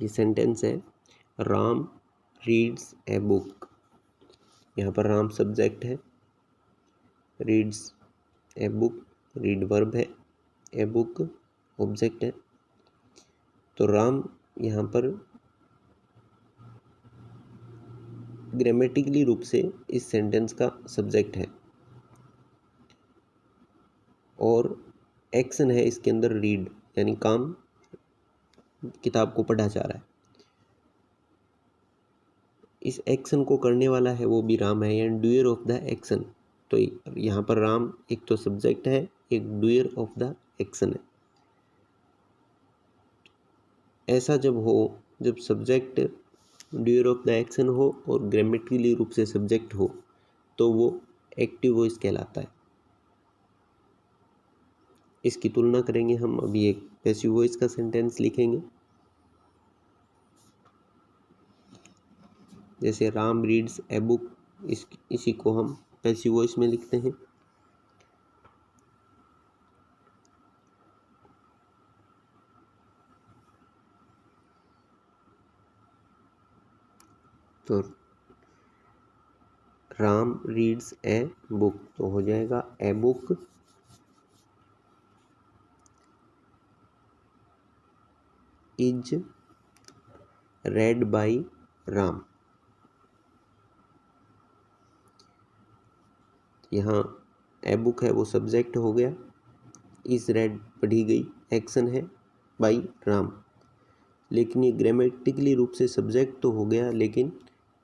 ये सेंटेंस है, Ram reads a book. यहाँ पर राम सब्जेक्ट है, reads a book, read verb है, ए बुक ऑब्जेक्ट है। तो राम यहाँ पर ग्रामेटिकली रूप से इस सेंटेंस का सब्जेक्ट है और एक्शन है इसके अंदर रीड, यानी काम, किताब को पढ़ा जा रहा है। इस एक्शन को करने वाला है वो भी राम है, यानी डूयर ऑफ द एक्शन। तो यहाँ पर राम एक तो सब्जेक्ट है, एक डूयर ऑफ द एक्शन है। ऐसा जब हो, जब सब्जेक्ट डूयर ऑफ द एक्शन हो और ग्रामेटिकली रूप से सब्जेक्ट हो, तो वो एक्टिव वॉइस कहलाता है। इसकी तुलना करेंगे हम। अभी एक पैसिव वॉइस का सेंटेंस लिखेंगे, जैसे राम रीड्स ए बुक, इसी को हम पैसिव वॉइस में लिखते हैं। तो राम रीड्स ए बुक, तो हो जाएगा a book is read by Ram. यहाँ ए बुक है वो सब्जेक्ट हो गया, इज रेड पढ़ी गई, एक्शन है बाय राम। लेकिन ये ग्रामेटिकली रूप से सब्जेक्ट तो हो गया, लेकिन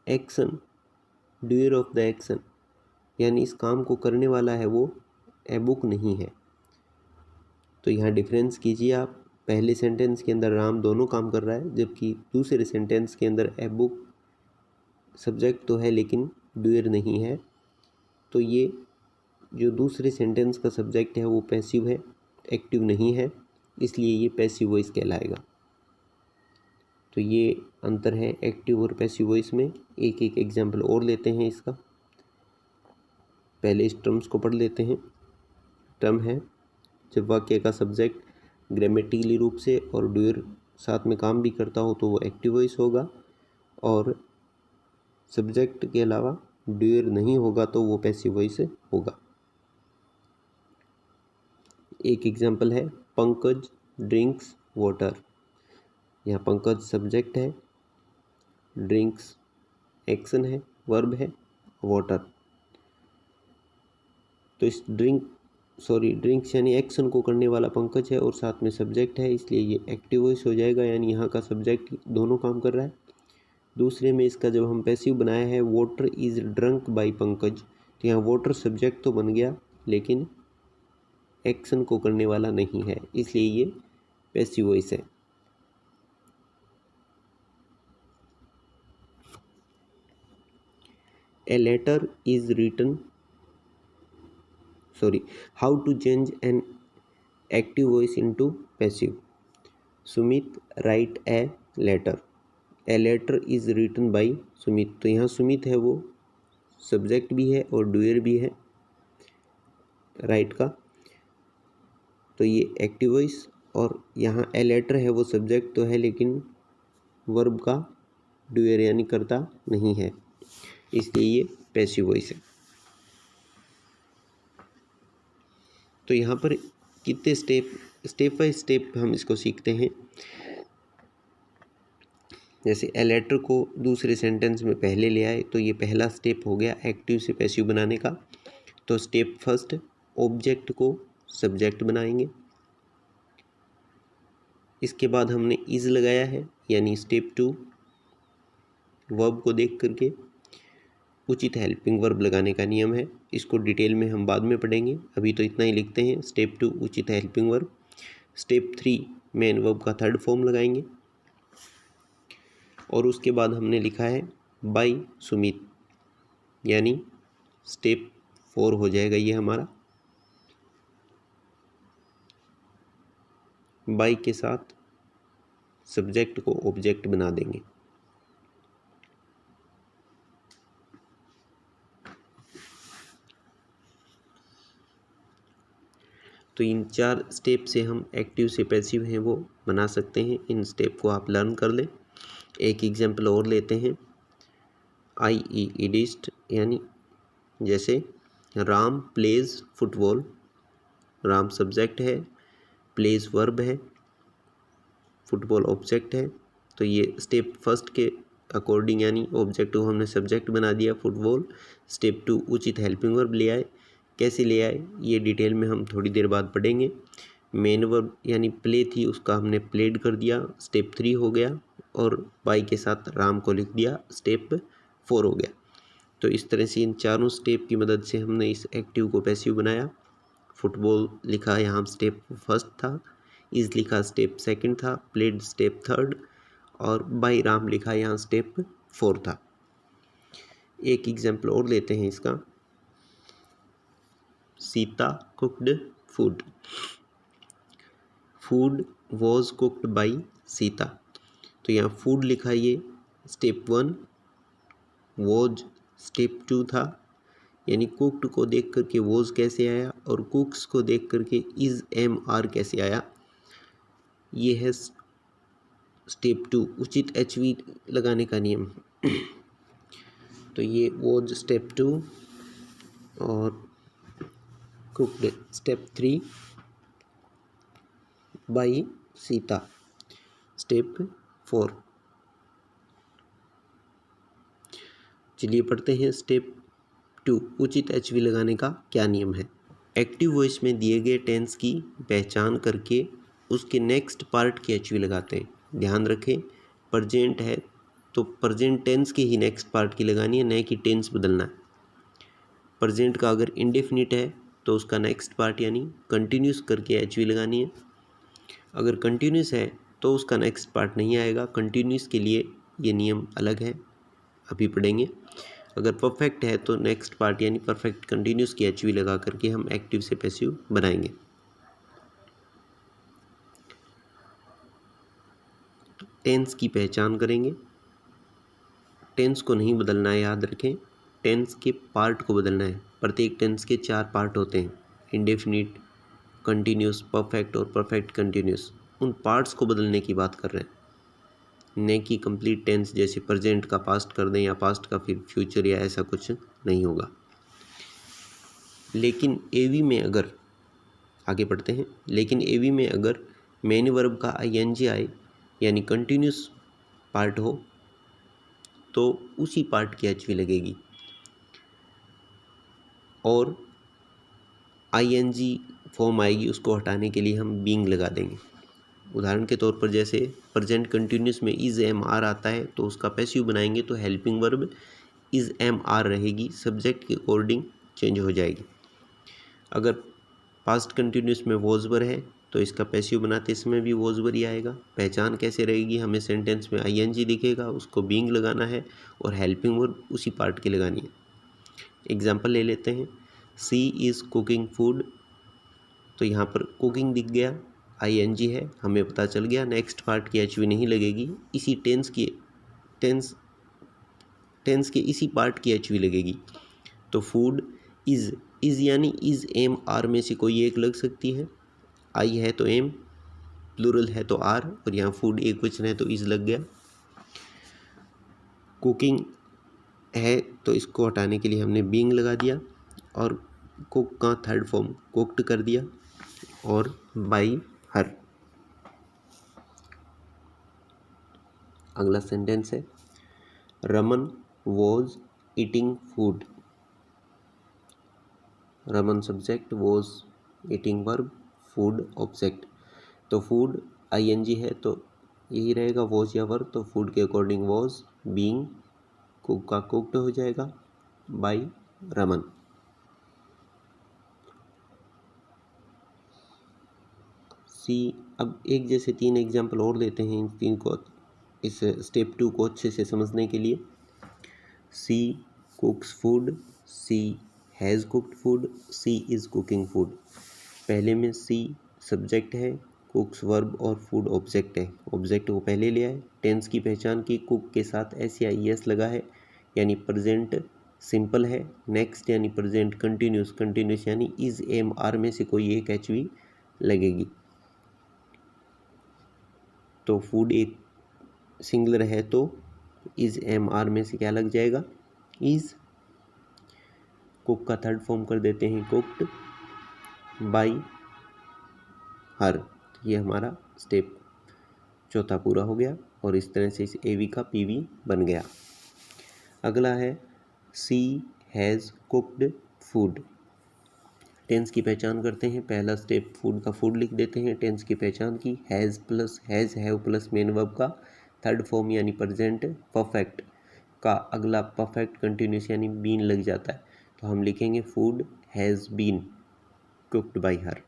एक्शन डूयर ऑफ द एक्शन, यानी इस काम को करने वाला है वो ए बुक नहीं है। तो यहाँ डिफरेंस कीजिए आप। पहले सेंटेंस के अंदर राम दोनों काम कर रहा है, जबकि दूसरे सेंटेंस के अंदर ए बुक सब्जेक्ट तो है लेकिन डूयर नहीं है। तो ये जो दूसरे सेंटेंस का सब्जेक्ट है वो पैसिव है, एक्टिव नहीं है, इसलिए ये पैसिव वॉइस कहलाएगा। तो ये अंतर है एक्टिव और पैसिव वॉइस में। एक एक एग्जाम्पल और लेते हैं इसका। पहले इस टर्म्स को पढ़ लेते हैं। टर्म है, जब वाक्य का सब्जेक्ट ग्रामेटिकली रूप से और डूयर साथ में काम भी करता हो तो वो एक्टिव वॉइस होगा, और सब्जेक्ट के अलावा डूयर नहीं होगा तो वो पैसिव वॉइस होगा। एक एग्जाम्पल है, पंकज ड्रिंक्स वाटर। यहाँ पंकज सब्जेक्ट है, ड्रिंक्स एक्शन है, वर्ब है, वाटर। तो इस ड्रिंक्स यानी एक्शन को करने वाला पंकज है और साथ में सब्जेक्ट है, इसलिए ये एक्टिव वॉइस हो जाएगा, यानी यहाँ का सब्जेक्ट दोनों काम कर रहा है। दूसरे में इसका जब हम पैसिव बनाया है, water is drunk by Pankaj, तो यहाँ वाटर सब्जेक्ट तो बन गया लेकिन एक्शन को करने वाला नहीं है, इसलिए ये पैसिव वॉइस है। A letter is written, how to change an active voice into passive. Sumit write a letter. A letter is written by Sumit। तो यहाँ सुमित है वो सब्जेक्ट भी है और डूयर भी है राइट का, तो ये एक्टिव वॉइस। और यहाँ ए लेटर है वो सब्जेक्ट तो है लेकिन वर्ब का डूयर यानी करता नहीं है, इसलिए ये पैसिव वॉइस है। तो यहाँ पर कितने स्टेप बाय स्टेप हम इसको सीखते हैं। जैसे ए लेटर को दूसरे सेंटेंस में पहले ले आए, तो ये पहला स्टेप हो गया एक्टिव से पैसिव बनाने का। तो स्टेप फर्स्ट, ऑब्जेक्ट को सब्जेक्ट बनाएंगे। इसके बाद हमने इज लगाया है, यानी स्टेप टू वर्ब को देख करके उचित हेल्पिंग वर्ब लगाने का नियम है। इसको डिटेल में हम बाद में पढ़ेंगे, अभी तो इतना ही लिखते हैं। स्टेप टू उचित helping verb. Step three main verb का थर्ड फॉर्म लगाएंगे, और उसके बाद हमने लिखा है बाय सुमित, यानी स्टेप 4 हो जाएगा ये हमारा। बाय के साथ सब्जेक्ट को ऑब्जेक्ट बना देंगे। तो इन 4 स्टेप से हम एक्टिव से पैसिव हैं वो बना सकते हैं। इन स्टेप को आप लर्न कर लें। एक एग्जाम्पल और लेते हैं, ईडिस्ट, यानी जैसे Ram plays football, Ram subject है, प्लेज वर्ब है, फुटबॉल ऑब्जेक्ट है। तो ये स्टेप फर्स्ट के अकॉर्डिंग, यानी ऑब्जेक्ट को हमने सब्जेक्ट बना दिया फुटबॉल। स्टेप 2 उचित हेल्पिंग वर्ब ले आए। कैसे ले आए ये डिटेल में हम थोड़ी देर बाद पढ़ेंगे। मेन वर्ब यानी प्ले थी, उसका हमने प्लेड कर दिया, स्टेप 3 हो गया, और बाई के साथ राम को लिख दिया, स्टेप 4 हो गया। तो इस तरह से इन चारों स्टेप की मदद से हमने इस एक्टिव को पैसिव बनाया। फुटबॉल लिखा यहाँ स्टेप फर्स्ट था, इज लिखा स्टेप सेकंड था, प्लेड स्टेप थर्ड, और बाई राम लिखा यहाँ स्टेप 4 था। एक एग्जाम्पल और लेते हैं इसका, Sita cooked food, food was cooked by Sita. तो यहाँ फूड लिखा ये स्टेप 1, वॉज स्टेप 2 था, यानी कुक्ड को देख करके वॉज कैसे आया, और कुक्स को देख करके इज एम आर कैसे आया। ये है स्टेप 2 उचित एचवी लगाने का नियम। तो ये वॉज स्टेप 2 और cooked step 3 by Sita step 4। चलिए पढ़ते हैं स्टेप 2 उचित एचवी लगाने का क्या नियम है। एक्टिव वॉइस में दिए गए टेंस की पहचान करके उसके नेक्स्ट पार्ट की एचवी लगाते हैं। ध्यान रखें, प्रेजेंट है तो प्रेजेंट टेंस के ही नेक्स्ट पार्ट की लगानी है, न कि टेंस बदलना है। प्रेजेंट का अगर इंडेफिनिट है तो उसका नेक्स्ट पार्ट यानी कंटिन्यूस करके एचवी लगानी है। अगर कंटिन्यूस है तो उसका नेक्स्ट पार्ट नहीं आएगा। कंटिन्यूस के लिए ये नियम अलग है, अभी पढ़ेंगे। अगर परफेक्ट है तो नेक्स्ट पार्ट यानी परफेक्ट कंटिन्यूस की एचवी लगा करके हम एक्टिव से पैसिव बनाएंगे। टेंस की पहचान करेंगे। टेंस को नहीं बदलना है, याद रखें, टेंस के पार्ट को बदलना है। प्रत्येक टेंस के 4 पार्ट होते हैं, इंडेफिनिट, कंटिन्यूस, परफेक्ट और परफेक्ट कंटिन्यूस। उन पार्ट्स को बदलने की बात कर रहे हैं, न कि कंप्लीट टेंस जैसे प्रेजेंट का पास्ट कर दें या पास्ट का फिर फ्यूचर, या ऐसा कुछ नहीं होगा। लेकिन एवी में अगर, आगे बढ़ते हैं, लेकिन एवी में अगर मेन वर्ब का आईएनजी आए यानी कंटिन्यूस पार्ट हो तो उसी पार्ट की एचवी लगेगी, और आईएनजी फॉर्म आएगी, उसको हटाने के लिए हम बीइंग लगा देंगे। उदाहरण के तौर पर जैसे प्रेजेंट कंटिन्यूस में इज एम आर आता है तो उसका पैसिव बनाएंगे तो helping verb is am are रहेगी, सब्जेक्ट के अकॉर्डिंग चेंज हो जाएगी। अगर पास्ट कंटिन्यूस में वॉज वर है तो इसका पैसिव बनाते समय भी वॉज वर ही आएगा। पहचान कैसे रहेगी, हमें सेंटेंस में आईएनजी दिखेगा, उसको बीइंग लगाना है और हेल्पिंग वर्ब उसी पार्ट की लगानी है। एग्जाम्पल ले लेते हैं, सी इज़ कुकिंग फूड। तो यहाँ पर कुकिंग दिख गया, आईएनजी है, हमें पता चल गया नेक्स्ट पार्ट की एचवी नहीं लगेगी, इसी टेंस के इसी पार्ट की एचवी लगेगी। तो फूड इज़ यानी इज़ एम आर में से कोई एक लग सकती है। आई है तो एम, प्लूरल है तो आर, और यहाँ फूड एक वचन है तो इज़ लग गया। कुकिंग है तो इसको हटाने के लिए हमने बीइंग लगा दिया, और कुक का थर्ड फॉर्म कुक्ड कर दिया, और बाई हर। अगला सेंटेंस है, Raman was eating food. Raman subject, was eating verb, food object. तो फूड आईएनजी है तो यही रहेगा वॉज या वर्ब, तो फूड के अकॉर्डिंग वॉज, बीइंग कुक का कुक्ड हो जाएगा, बाई रमन। सी, अब एक जैसे 3 एग्जाम्पल और लेते हैं, इन 3 को, इस स्टेप 2 को अच्छे से समझने के लिए। She cooks food, she has cooked food, she is cooking food. पहले में सी सब्जेक्ट है, कुक्स वर्ब और फूड ऑब्जेक्ट है। ऑब्जेक्ट को पहले ले आए, टेंस की पहचान की, कुक के साथ एस या ई एस लगा है यानी प्रेजेंट सिंपल है। नेक्स्ट यानी प्रेजेंट कंटिन्यूस, कंटिन्यूस यानी इज एम आर में से कोई एक एचवी लगेगी। तो फूड एक सिंगुलर है तो इज़ MR में से क्या लग जाएगा, इज़। कुक का थर्ड फॉर्म कर देते हैं कुक्ड बाई हर। ये हमारा स्टेप चौथा पूरा हो गया और इस तरह से इस AV का PV बन गया। अगला है सी हैज़ कुक्ड फूड। टेंस की पहचान करते हैं। पहला स्टेप फूड का फूड लिख देते हैं। टेंस की पहचान की, has plus has have plus main verb का थर्ड फॉर्म यानी प्रेजेंट परफेक्ट का अगला परफेक्ट कंटिन्यूस यानी बीन लग जाता है, तो हम लिखेंगे food has been cooked by her.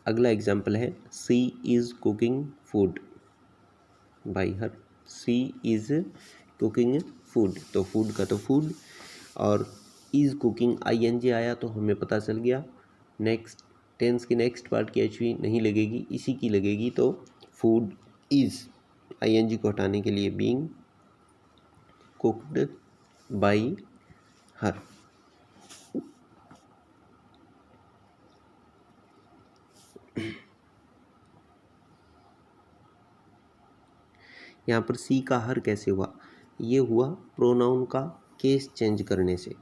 अगला एग्जाम्पल है she is cooking food by her. She is cooking food, तो फूड का तो फूड और इज़ कुकिंग ING आया तो हमें पता चल गया। नेक्स्ट टेंस की नेक्स्ट पार्ट की HV नहीं लगेगी, इसी की लगेगी, तो फूड इज़ ING को हटाने के लिए बीइंग कुक्ड बाय हर। यहाँ पर सी का हर कैसे हुआ, ये हुआ प्रोनाउन का केस चेंज करने से।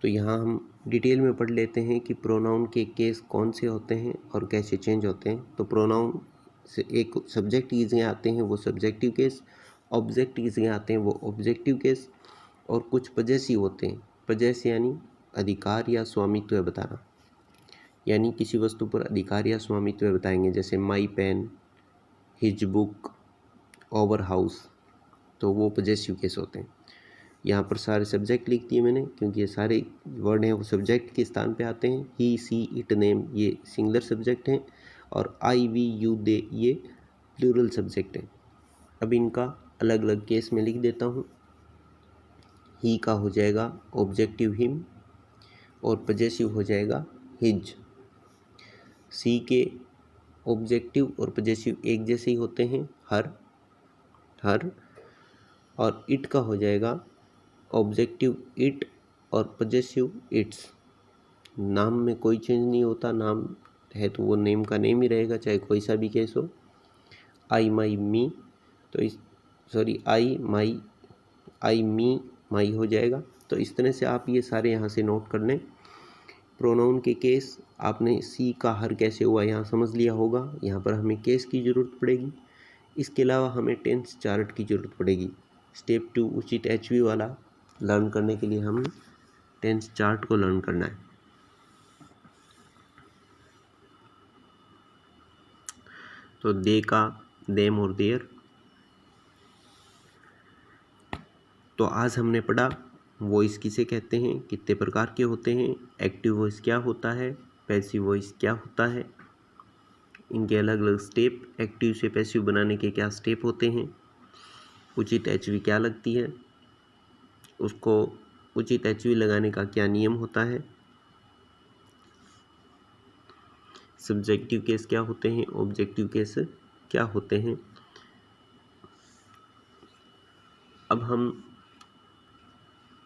तो यहाँ हम डिटेल में पढ़ लेते हैं कि प्रोनाउन के केस कौन से होते हैं और कैसे चेंज होते हैं। तो प्रोनाउन से एक सब्जेक्ट की जगह आते हैं वो सब्जेक्टिव केस, ऑब्जेक्ट की जगह आते हैं वो ऑब्जेक्टिव केस, और कुछ पजेसिव होते हैं। पजेस यानी अधिकार या स्वामित्व बताना, यानी किसी वस्तु पर अधिकार या स्वामित्व बताएंगे, जैसे my pen, his book, our house, तो वो पजेसिव केस होते हैं। यहाँ पर सारे सब्जेक्ट लिख दिए मैंने क्योंकि ये सारे वर्ड हैं वो सब्जेक्ट के स्थान पे आते हैं। ही, सी, इट, नेम ये सिंगुलर सब्जेक्ट हैं और आई, वी, यू, दे ये प्लूरल सब्जेक्ट हैं। अब इनका अलग अलग केस में लिख देता हूँ। ही का हो जाएगा ऑब्जेक्टिव हिम और पजेसिव हो जाएगा हिज। सी के ऑब्जेक्टिव और पजेसिव एक जैसे ही होते हैं, हर। और इट का हो जाएगा ऑब्जेक्टिव इट और पजेसिव इट्स। नाम में कोई चेंज नहीं होता, नाम है तो वो नेम का नेम ही रहेगा चाहे कोई सा भी केस हो। आई, माई, मी, तो इस आई, मी, माई हो जाएगा। तो इस तरह से आप ये सारे यहाँ से नोट कर लें। प्रोनाउन के केस आपने सी का हर कैसे हुआ यहाँ समझ लिया होगा। यहाँ पर हमें केस की ज़रूरत पड़ेगी, इसके अलावा हमें टेंस चार्ट की ज़रूरत पड़ेगी। स्टेप 2 उचित HV वाला लर्न करने के लिए हम टेंस चार्ट को लर्न करना है। तो दे का देम और देयर। तो आज हमने पढ़ा वॉइस किसे कहते हैं, कितने प्रकार के होते हैं, एक्टिव वॉइस क्या होता है, पैसिव वॉइस क्या होता है, इनके अलग अलग स्टेप, एक्टिव से पैसिव बनाने के क्या स्टेप होते हैं, उचित HV क्या लगती है, उसको उचित HV लगाने का क्या नियम होता है, सब्जेक्टिव केस क्या होते हैं, ऑब्जेक्टिव केस क्या होते हैं। अब हम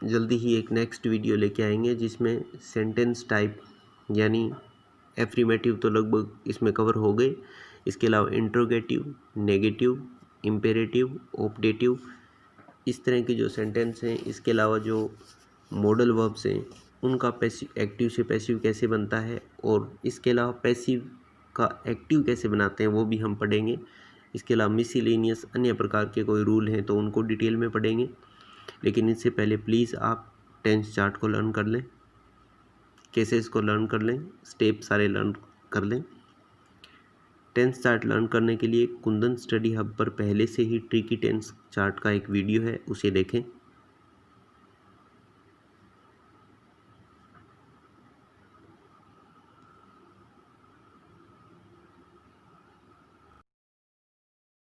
जल्दी ही एक नेक्स्ट वीडियो लेके आएंगे जिसमें सेंटेंस टाइप यानी एफर्मेटिव तो लगभग इसमें कवर हो गए, इसके अलावा इंट्रोगेटिव, नेगेटिव, इम्पेरेटिव, ऑब्जेक्टिव, इस तरह के जो सेंटेंस हैं, इसके अलावा जो मॉडल वर्ब्स हैं उनका पैसिव एक्टिव से पैसिव कैसे बनता है, और इसके अलावा पैसिव का एक्टिव कैसे बनाते हैं वो भी हम पढ़ेंगे। इसके अलावा मिसलेनियस अन्य प्रकार के कोई रूल हैं तो उनको डिटेल में पढ़ेंगे। लेकिन इससे पहले प्लीज़ आप टेंस चार्ट को लर्न कर लें, केसेस को लर्न कर लें, स्टेप सारे लर्न कर लें। टेंस चार्ट लर्न करने के लिए कुंदन स्टडी हब पर पहले से ही ट्रिकी टेंस चार्ट का एक वीडियो है, उसे देखें।